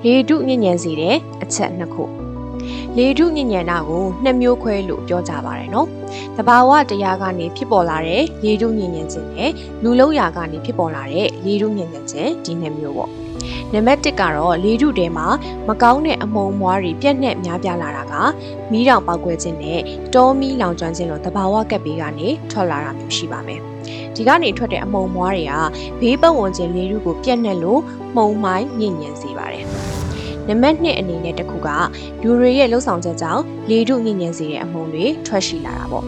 လေထုညဉ့်ညံစေတဲ့အချက်နှစ်ခုလေထုညဉ့်ညံတာကိုနှစ်မျိုးခွဲလို့ပြောကြပါတယ်နော်တဘာဝတရားကနေဖြစ်ပေါ်လာတဲ့လေထုညဉ့်ညံခြင်းနဲ့လူလုံးရာကနေဖြစ်ပေါ်လာတဲ့လေထုညဉ့်ညံခြင်းဒီနှစ်မျိုးပေါ့နံပါတ်1ကတော့လေထုထဲမှာမကောင်းတဲ့အမှုန်မွားတွေပြည့်နှက်များပြားလာတာကမီးတောင်ပေါက်ကွဲခြင်းနဲ့တောမီးလောင်ကျွမ်းခြင်းလိုတဘာဝကပ်ဘေးကနေထွက်လာတာမျိုးရှိပါမယ်ဒီကနေထွက်တဲ့အမှုန်မွားတွေကဘေးပတ်ဝန်းကျင်လေထုကိုပြည့်နှက်လို့မှုန်မိုင်းညဉ့်ညံစေပါတယ်နံပါတ်2အနေနဲ့တစ်ခုကလူတွေရဲ့လှုပ်ဆောင်ချက်ကြောင့်လေထုညဉ့်ညံစေတဲ့အမှုန်တွေထွက်ရှိလာတာပေါ့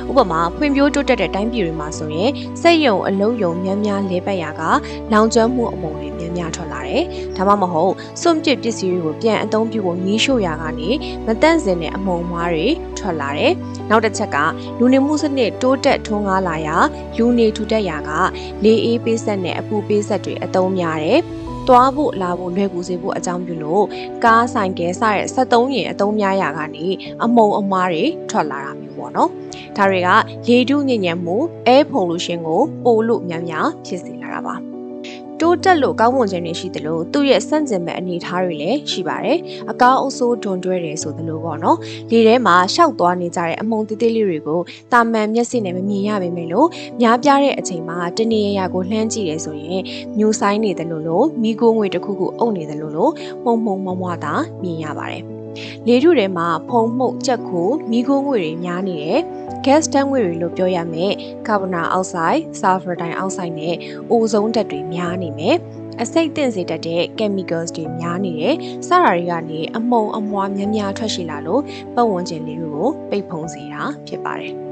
ဥပမာဖွံ့ဖြိုးတိုးတက်တဲ့တိုင်းပြည်တွေမှာဆိုရင်စက်ရုံအလုံးယုံများများလဲပတ်ရာကလောင်ကျွမ်းမှုအမှုန်တွေများများထွက်လာတယ်။ဒါမှမဟုတ်စွန့်ပစ်ပစ္စည်းတွေကိုပြန်အသုံးပြုဖို့မီးရှို့ရာကနေမတန့်စင်တဲ့အမှုန်မွားတွေထွက်လာတယ်။နောက်တစ်ချက်ကလူနေမှုစနစ်တိုးတက်ထွန်းကားလာရာလူနေထူထပ်ရာကလေအေးပေးဆက်နဲ့အပူပေးဆက်တွေအသုံးများတယ်။သွားဖို့လာဖို့လွယ်ကူစေဖို့အကြောင်းပြုလို့ကားဆိုင်ကဲစတဲ့73ရင်အသုံးများရာကနေအမုံအမားတွေထွက်လာတာမျိုးပေါ့နော်ဒါတွေကလေထုညဉ့်ညံမှု air pollution ကိုပိုလို့များများဖြစ်စေလာတာပါတိုးတက်လို့ကောင်းမွန်ခြင်းတွေရှိသလိုသူ့ရဲ့စန့်ကျင်မဲ့အနေအထားတွေလည်းရှိပါတယ်အကောင်းအဆိုးဒွန်တွဲတယ်ဆိုသလိုပေါ့နော်လေထဲမှာရှောက်သွားနေကြတဲ့အမုံသေးသေးလေးတွေကိုတာမန်မျက်စိနဲ့မမြင်ရပါမယ်လို့များပြားတဲ့အချိန်မှာတနေရာကိုလှမ်းကြည့်တယ်ဆိုရင်မြူဆိုင်နေတယ်လို့မိโกငွေတစ်ခုခုအုပ်နေတယ်လို့မှုံမွားတာမြင်ရပါတယ်လေထုထဲမှာဖုံမှုတ်ကြက်ခိုမိโกငွေတွေများနေတယ် gas တန်းငွေတွေလို့ပြောရမယ်ကာဗွန်နာအောက်ဆိုက်ဆာလ်ဖာဒိုင်အောက်ဆိုက်နဲ့အိုဇုန်းဓာတ်တွေများနေမယ်အဆိပ်သင့်စေတတ်တဲ့ chemicals တွေများနေတယ်စတာတွေကနေအမုံအမွားများများထွက်ရှိလာလို့ပတ်ဝန်းကျင်လေးတွေကိုပိတ်ဖုံးစေတာဖြစ်ပါတယ်